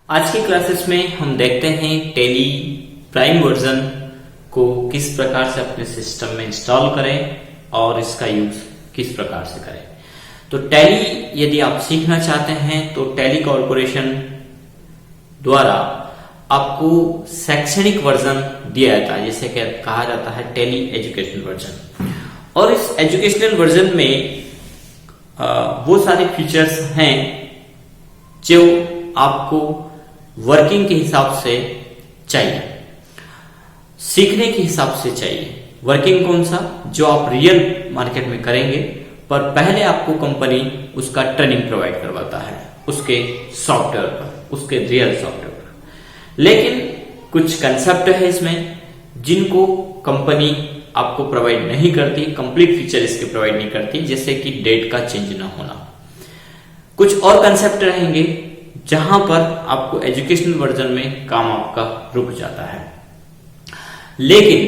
आज की क्लासेस में हम देखते हैं टैली प्राइम वर्जन को किस प्रकार से अपने सिस्टम में इंस्टॉल करें और इसका यूज किस प्रकार से करें। तो टैली यदि आप सीखना चाहते हैं तो टैली कॉर्पोरेशन द्वारा आपको शैक्षणिक वर्जन दिया जाता है, जिसे कहा जाता है टैली एजुकेशनल वर्जन। और इस एजुकेशनल वर्जन में वो सारे फीचर्स हैं जो आपको वर्किंग के हिसाब से चाहिए, सीखने के हिसाब से चाहिए। वर्किंग कौन सा, जो आप रियल मार्केट में करेंगे, पर पहले आपको कंपनी उसका ट्रेनिंग प्रोवाइड करवाता है उसके सॉफ्टवेयर पर, उसके रियल सॉफ्टवेयर पर। लेकिन कुछ कंसेप्ट है इसमें जिनको कंपनी आपको प्रोवाइड नहीं करती, कंप्लीट फीचर इसके प्रोवाइड नहीं करती, जैसे कि डेट का चेंज ना होना। कुछ और कंसेप्ट रहेंगे जहां पर आपको एजुकेशनल वर्जन में काम आपका रुक जाता है। लेकिन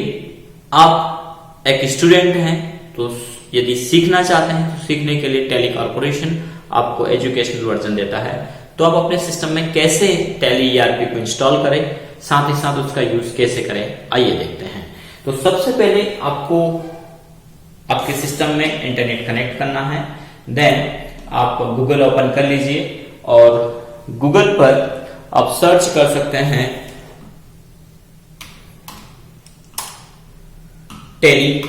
आप एक स्टूडेंट हैं तो यदि सीखना चाहते हैं तो सीखने के लिए टैली कॉर्पोरेशन आपको एजुकेशनल वर्जन देता है। तो आप अपने सिस्टम में कैसे टैली ईआरपी को इंस्टॉल करें, साथ ही साथ उसका यूज कैसे करें, आइए देखते हैं। तो सबसे पहले आपको आपके सिस्टम में इंटरनेट कनेक्ट करना है। देन आप गूगल ओपन कर लीजिए और गूगल पर आप सर्च कर सकते हैं टैली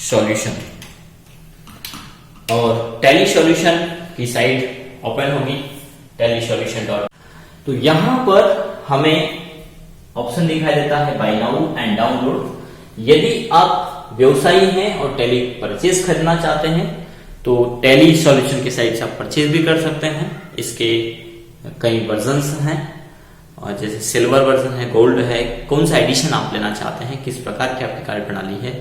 सॉल्यूशन, और टैली सॉल्यूशन की साइट ओपन होगी tellysolution. तो यहां पर हमें ऑप्शन दिखाई देता है बाय नाउ एंड डाउनलोड। यदि आप व्यवसायी हैं और टैली परचेज करना चाहते हैं तो टैली सॉल्यूशन की साइट से आप परचेज भी कर सकते हैं। इसके कई वर्जन्स हैं, और जैसे सिल्वर वर्जन है, गोल्ड है, कौन सा एडिशन आप लेना चाहते हैं, किस प्रकार की आपकी कार्यप्रणाली है,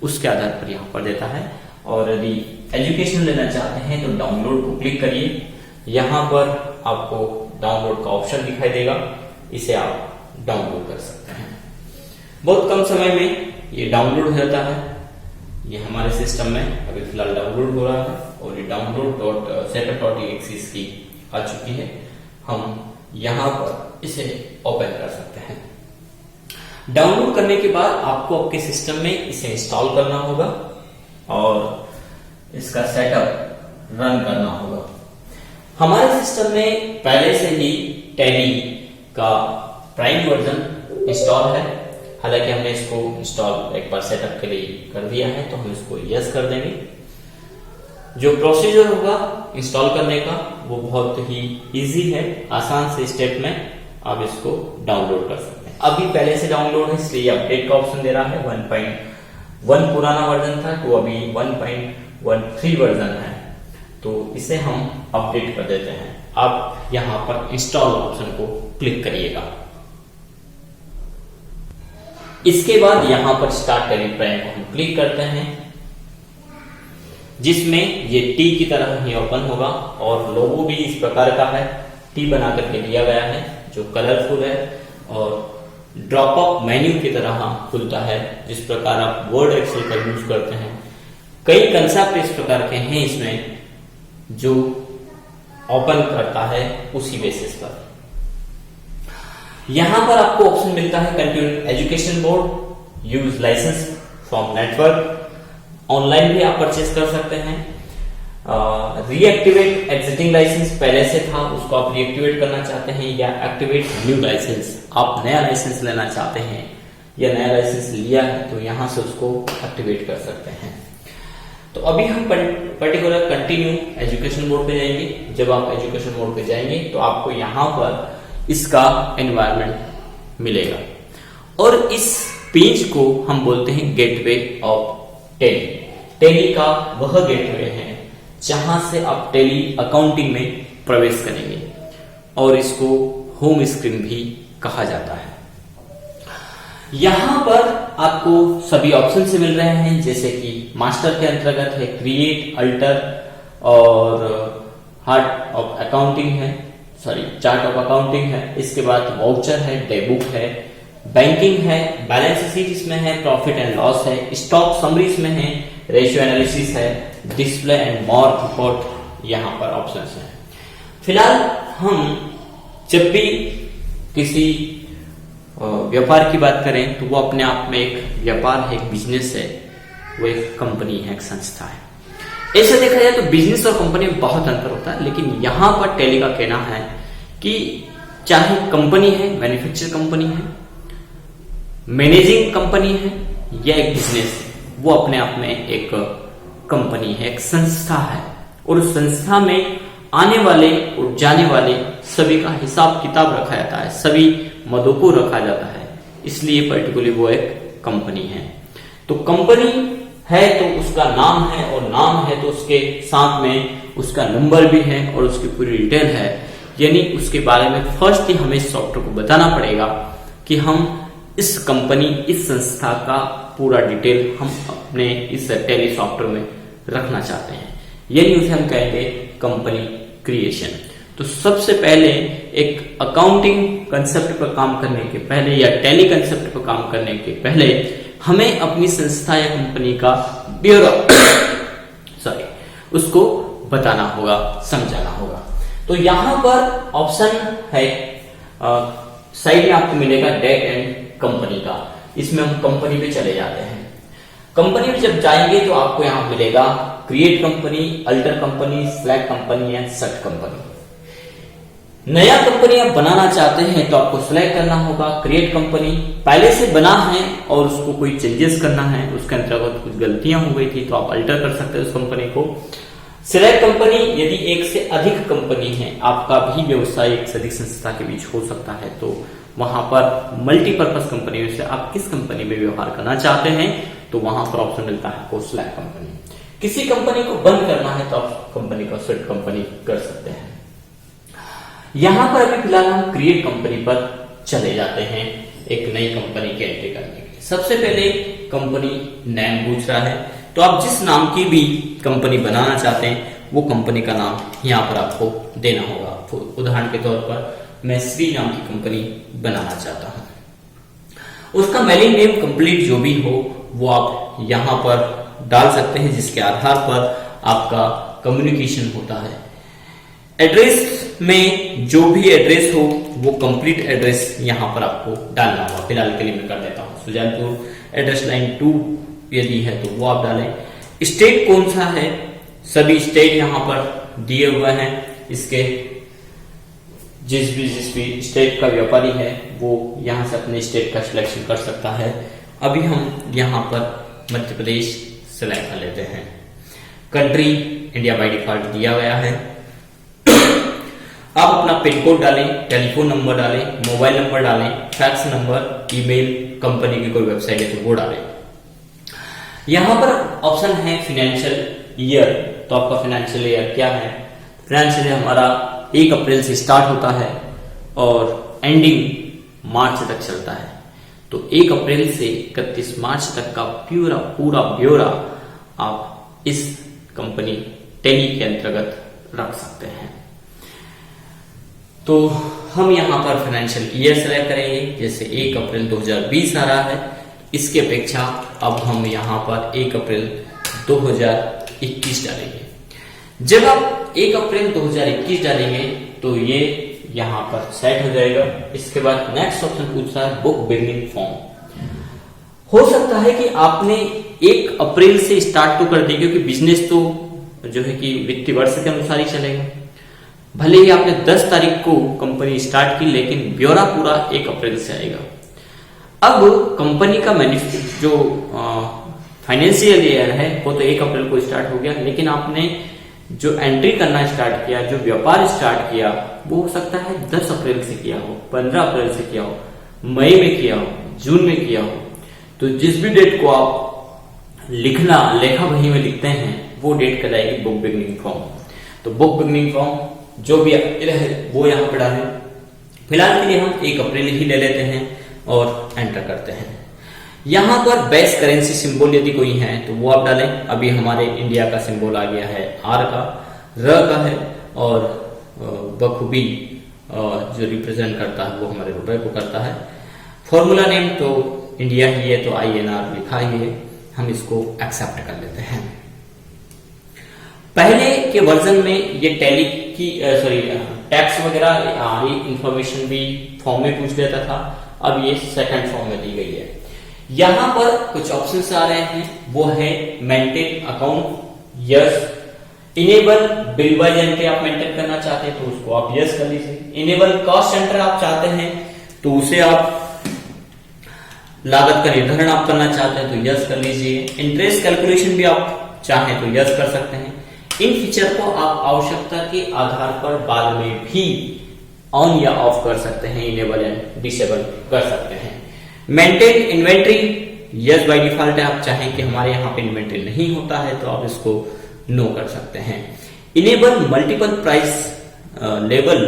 उसके आधार पर यहाँ पर देता है। और यदि एजुकेशन लेना चाहते हैं तो डाउनलोड को क्लिक करिए। यहाँ पर आपको डाउनलोड का ऑप्शन दिखाई देगा, इसे आप डाउनलोड कर सकते हैं। बहुत कम समय में ये डाउनलोड हो जाता है। ये हमारे सिस्टम में अभी फिलहाल डाउनलोड हो रहा है और ये download.setup.exe की आ चुकी है। हम यहां पर इसे ओपन कर सकते हैं। डाउनलोड करने के बाद आपको आपके सिस्टम में इसे इंस्टॉल करना होगा और इसका सेटअप रन करना होगा। हमारे सिस्टम में पहले से ही टैली का प्राइम वर्जन इंस्टॉल है। हालांकि हमने इसको इंस्टॉल एक बार सेटअप के लिए कर दिया है, तो हम इसको यस कर देंगे। जो प्रोसीजर होगा इंस्टॉल करने का वो बहुत ही इजी है, आसान से स्टेप में आप इसको डाउनलोड कर सकते हैं। अभी पहले से डाउनलोड है इसलिए अपडेट का ऑप्शन दे रहा है। 1.1 पुराना वर्जन था तो अभी 1.13 वर्जन है, तो इसे हम अपडेट कर देते हैं। आप यहां पर इंस्टॉल ऑप्शन को क्लिक करिएगा। इसके बाद यहां पर स्टार्ट टैली प्राइम को हम क्लिक करते हैं, जिसमें ये टी की तरह ही ओपन होगा और लोगो भी इस प्रकार का है, टी बना करके दिया गया है जो कलरफुल है और ड्रॉप अप मेन्यू की तरह खुलता है, जिस प्रकार आप वर्ड एक्सेल का यूज करते हैं। कई कंसेप्ट इस प्रकार के हैं इसमें जो ओपन करता है उसी बेसिस पर। यहां पर आपको ऑप्शन मिलता है continue education board, use licence from network. Online भी आप परचेज कर सकते हैं। रीएक्टिवेट एग्जिस्टिंग लाइसेंस, पहले से था उसको आप रीएक्टिवेट करना चाहते हैं, या एक्टिवेट न्यू लाइसेंस, आप नया लाइसेंस लेना चाहते हैं या नया लाइसेंस लिया है तो यहां से उसको एक्टिवेट कर सकते हैं। तो अभी हम पर्टिकुलर कंटिन्यू एजुकेशन मोड पे जाएंगे। जब आप एजुकेशन मोड पे जाएंगे तो आपको यहां पर इसका एनवायरनमेंट मिलेगा और इस पेज को हम बोलते हैं गेटवे ऑफ टैली। टैली का वह गेटवे है जहां से आप टैली अकाउंटिंग में प्रवेश करेंगे और इसको होम स्क्रीन भी कहा जाता है। यहां पर आपको सभी ऑप्शन से मिल रहे हैं, जैसे कि मास्टर के अंतर्गत है क्रिएट, अल्टर और हार्ट ऑफ अकाउंटिंग है, चार्ट ऑफ अकाउंटिंग है। इसके बाद वाउचर है, डेबुक है, बैंकिंग है, बैलेंस शीट इसमें है, प्रॉफिट एंड लॉस है, स्टॉक समरी इसमें है, रेशियो एनालिसिस है, डिस्प्ले एंड मोर रिपोर्ट यहाँ पर ऑप्शंस हैं। फिलहाल हम जब भी किसी व्यापार की बात करें तो वो अपने आप में एक व्यापार है, एक बिजनेस है, वो एक कंपनी है, एक संस्था है। ऐसा देखा जाए तो बिजनेस और कंपनी में बहुत अंतर होता है, लेकिन यहां पर टैली का कहना है कि चाहे कंपनी है, मैन्युफैक्चर कंपनी है, मैनेजिंग कंपनी है या एक बिजनेस है, वो अपने आप में एक कंपनी है, एक संस्था है, और उस संस्था में आने वाले और जाने वाले सभी का हिसाब किताब रखा जाता है, सभी मदों को रखा जाता है, इसलिए पर्टिकुलरली वो एक कंपनी है। तो कंपनी है तो उसका नाम है, और नाम है तो उसके साथ में उसका नंबर भी है और उसकी पूरी डिटेल है, यानी उसके बारे में फर्स्ट ही हमें सॉफ्टवेयर को बताना पड़ेगा कि हम इस कंपनी, इस संस्था का पूरा डिटेल हम अपने इस टैली सॉफ्टवेयर में रखना चाहते हैं, यानी उसे हम कहेंगे कंपनी क्रिएशन। तो सबसे पहले एक अकाउंटिंग कंसेप्ट पर काम करने के पहले या टैली कंसेप्ट पर काम करने के पहले हमें अपनी संस्था या कंपनी का ब्यूरो उसको बताना होगा, समझाना होगा। तो यहां पर ऑप्शन है, साइड में आपको मिलेगा डेट एंड कंपनी का, इसमें हम कंपनी पे चले जाते हैं। कंपनी पे जब जाएंगे तो आपको यहां मिलेगा create company, alter company, select company and set company. नया कंपनी आप बनाना चाहते हैं तो आपको सिलेक्ट करना होगा क्रिएट कंपनी, पहले से बना है और उसको कोई चेंजेस करना है, उसके अंतर्गत कुछ गलतियां हो गई थी तो आप अल्टर कर सकते हैं उस कंपनी को। सिलेक्ट कंपनी, यदि एक से अधिक कंपनी है, आपका भी व्यवसाय एक से अधिक संस्था के बीच हो सकता है, तो वहां पर मल्टीपर्पज कंपनी में से आप किस कंपनी में व्यवहार करना चाहते हैं तो वहां पर ऑप्शन मिलता है आपको सिलेक्ट कंपनी। किसी कंपनी को बंद करना है तो आप कंपनी को सेट कंपनी कर सकते हैं। यहां पर अभी फिलहाल हम क्रिएट कंपनी पर चले जाते हैं एक नई कंपनी की एंट्री करने के लिए। सबसे पहले कंपनी नेम पूछ रहा है, तो आप जिस नाम की भी कंपनी बनाना चाहते हैं वो कंपनी का नाम यहां पर आपको देना होगा। उदाहरण के तौर पर मैं श्री नाम की कंपनी बनाना चाहता हूं, उसका मेलिंग नेम कंप्लीट जो भी हो वो आप यहां पर डाल सकते हैं, जिसके आधार पर आपका कम्युनिकेशन होता है। एड्रेस में जो भी एड्रेस हो वो कंप्लीट एड्रेस यहां पर आपको डालना होगा। फिलहाल के लिए मैं कर देता हूं सुजानपुर, एड्रेस लाइन 2 यदि है तो वो आप डालें। स्टेट कौन सा है, सभी स्टेट यहां पर दिए हुए हैं, इसके जिस भी स्टेट का व्यापारी है वो यहां से अपने स्टेट का सिलेक्शन कर सकता है। अभी हम यहां पर मध्य प्रदेश सिलेक्ट कर लेते हैं। कंट्री इंडिया बाय डिफॉल्ट दिया गया है। आप अपना पिन कोड डालें, टेलीफोन नंबर डालें, मोबाइल नंबर डालें, फैक्स नंबर, ईमेल, कंपनी की कोई वेबसाइट है तो वो डालें। यहां पर ऑप्शन है फाइनेंशियल ईयर, तो आपका फाइनेंशियल ईयर क्या है? फाइनेंशियल ईयर हमारा 1 अप्रैल से स्टार्ट होता है और एंडिंग मार्च तक चलता है। तो 1 अप्रैल से 31 मार्च तक का पूरा ब्यौरा आप इस कंपनी टैली के अंतर्गत रख सकते हैं। तो हम यहां पर फाइनेंशियल ईयर सेलेक्ट करेंगे, जैसे 1 अप्रैल 2020 आ रहा है, इसकी अपेक्षा अब हम यहां पर 1 अप्रैल 2021 डालेंगे। जब आप 1 अप्रैल 2021 डालेंगे तो ये यहां पर सेट हो जाएगा। इसके बाद नेक्स्ट ऑप्शन पूछता है बुक बिगिनिंग फॉर्म। हो सकता है कि आपने 1 अप्रैल से स्टार्ट तो कर दी, क्योंकि बिजनेस तो जो है कि वित्तीय वर्ष के अनुसार ही चलेगा। भले ही आपने 10 तारीख को कंपनी स्टार्ट की, लेकिन ब्यौरा पूरा 1 अप्रैल से आएगा। अब कंपनी का जो फाइनेंशियल ईयर है वो तो 1 अप्रैल को स्टार्ट हो गया, लेकिन आपने जो एंट्री करना स्टार्ट किया, जो व्यापार स्टार्ट किया, वो हो सकता है 10 अप्रैल से किया हो, 15 अप्रैल से किया हो, मई में किया हो, जून में किया हो। तो जिस भी डेट को आप लेखा बही में लिखते हैं वो डेट कहलाएगी बुक बिगिनिंग फॉर्म। तो बुक बिगिनिंग फॉर्म जो भी है वो यहाँ पे डालें। फिलहाल के लिए हम 1 अप्रैल ही ले लेते हैं और एंटर करते हैं। यहां पर बेस करेंसी सिंबल यदि कोई है तो वो आप डालें। अभी हमारे इंडिया का सिंबल आ गया है आर का, र का है, और बखूबी जो रिप्रेजेंट करता है वो हमारे रुपए को करता है। फॉर्मूला नेम तो इंडिया ही है तो INR लिखा ही है, हम इसको एक्सेप्ट कर लेते हैं। पहले के वर्जन में ये टैली की टैक्स वगैरह ये इंफॉर्मेशन भी फॉर्म में पूछ लेता था, अब ये सेकंड फॉर्म में दी गई है। यहां पर कुछ ऑप्शंस आ रहे हैं, वो है maintain account, yes. Enable bill bye entry आप मेंटेन करना चाहते हैं तो उसको आप यस कर लीजिए। इनेबल कॉस्ट सेंटर आप चाहते हैं तो उसे आप लागत का निर्धारण आप करना चाहते हैं तो यस कर लीजिए। इंटरेस्ट कैलकुलेशन भी आप चाहें तो यस कर सकते हैं। इन फीचर को आप आवश्यकता के आधार पर बाद में भी ऑन या ऑफ कर सकते हैं, इनेबल एंड डिसेबल कर सकते हैं। Maintain inventory yes by default है, आप चाहें कि हमारे यहाँ पे इन्वेंट्री नहीं होता है तो आप इसको नो कर सकते हैं। इनेबल मल्टीपल प्राइस लेवल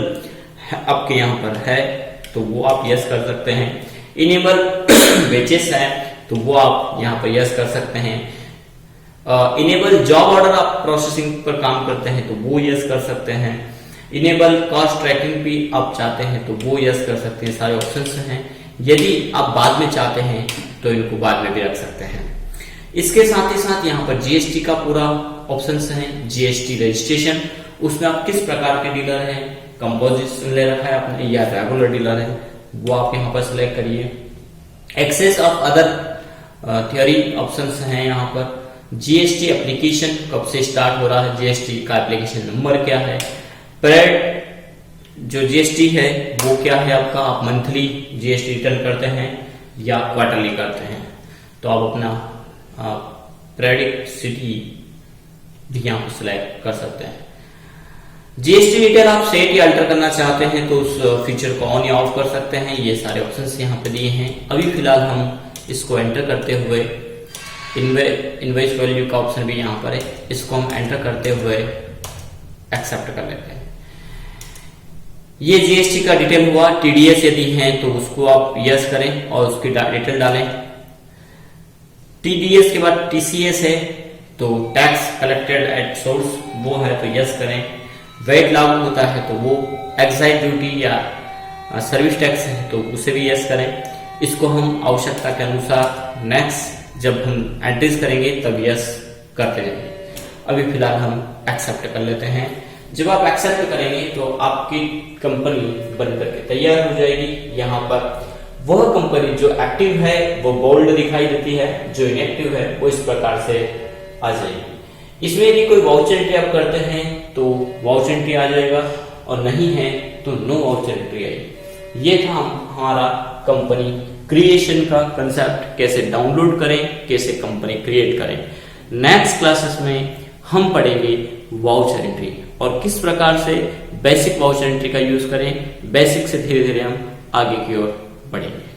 आपके यहाँ पर है तो वो आप यस कर सकते हैं। इनेबल वेजेस है तो वो आप यहाँ पर यस कर सकते हैं। इनेबल जॉब ऑर्डर आप प्रोसेसिंग पर काम करते हैं तो वो यस कर सकते हैं। इनेबल कॉस्ट ट्रैकिंग भी आप चाहते हैं तो वो यस कर सकते हैं। सारे ऑप्शंस हैं, यदि आप बाद में चाहते हैं तो इनको बाद में भी रख सकते हैं। इसके साथ ही साथ यहाँ पर जीएसटी का पूरा ऑप्शंस है। जीएसटी रजिस्ट्रेशन, उसमें आप किस प्रकार के डीलर हैं, कंपोजिशन ले रखा है आपने या रेगुलर डीलर है, वो आप यहाँ पर सिलेक्ट करिए। Access of other theory options हैं यहाँ पर। जीएसटी एप्लीकेशन कब से स्टार्ट हो रहा है, जीएसटी का एप्लीकेशन नंबर क्या है। पीरियड जो जीएसटी है वो क्या है आपका, आप मंथली जीएसटी रिटर्न करते हैं या क्वार्टरली करते हैं, तो आप अपना पीरियडिसिटी भी यहाँ पर सिलेक्ट कर सकते हैं। जीएसटी डिटेल आप सेट या अल्टर करना चाहते हैं तो उस फीचर को ऑन या ऑफ कर सकते हैं। ये सारे ऑप्शंस यहाँ पे दिए हैं। अभी फिलहाल हम इसको एंटर करते हुए इनवॉइस वैल्यू का ऑप्शन भी यहाँ पर है, इसको हम एंटर करते हुए एक्सेप्ट कर लेते हैं। ये जीएसटी का डिटेल हुआ। टीडीएस यदि है तो उसको आप यस करें और उसकी डिटेल डालें। टीडीएस के बाद टीसीएस है तो टैक्स कलेक्टेड एट सोर्स, वो है तो यस करें। वेट लागू होता है तो वो एक्साइज ड्यूटी या सर्विस टैक्स है तो उसे भी यस करें। इसको हम आवश्यकता के अनुसार नेक्स्ट जब हम एंट्रीज करेंगे तब यस करते रहेंगे। अभी फिलहाल हम एक्सेप्ट कर लेते हैं। जब आप एक्सेप्ट करेंगे तो आपकी कंपनी बनकर के तैयार हो जाएगी। यहाँ पर वह कंपनी जो एक्टिव है वो बोल्ड दिखाई देती है, जो इनएक्टिव है वो इस प्रकार से आ जाएगी। इसमें यदि कोई वाउचर एंट्री आप करते हैं तो वाउचर एंट्री आ जाएगा और नहीं है तो नो वाउचर एंट्री आएगी। ये था हमारा कंपनी क्रिएशन का कंसेप्ट, कैसे डाउनलोड करें, कैसे कंपनी क्रिएट करें। नेक्स्ट क्लासेस में हम पढ़ेंगे वाउचर एंट्री और किस प्रकार से बेसिक वाउचर एंट्री का यूज करें। बेसिक से धीरे धीरे हम आगे की ओर बढ़ेंगे।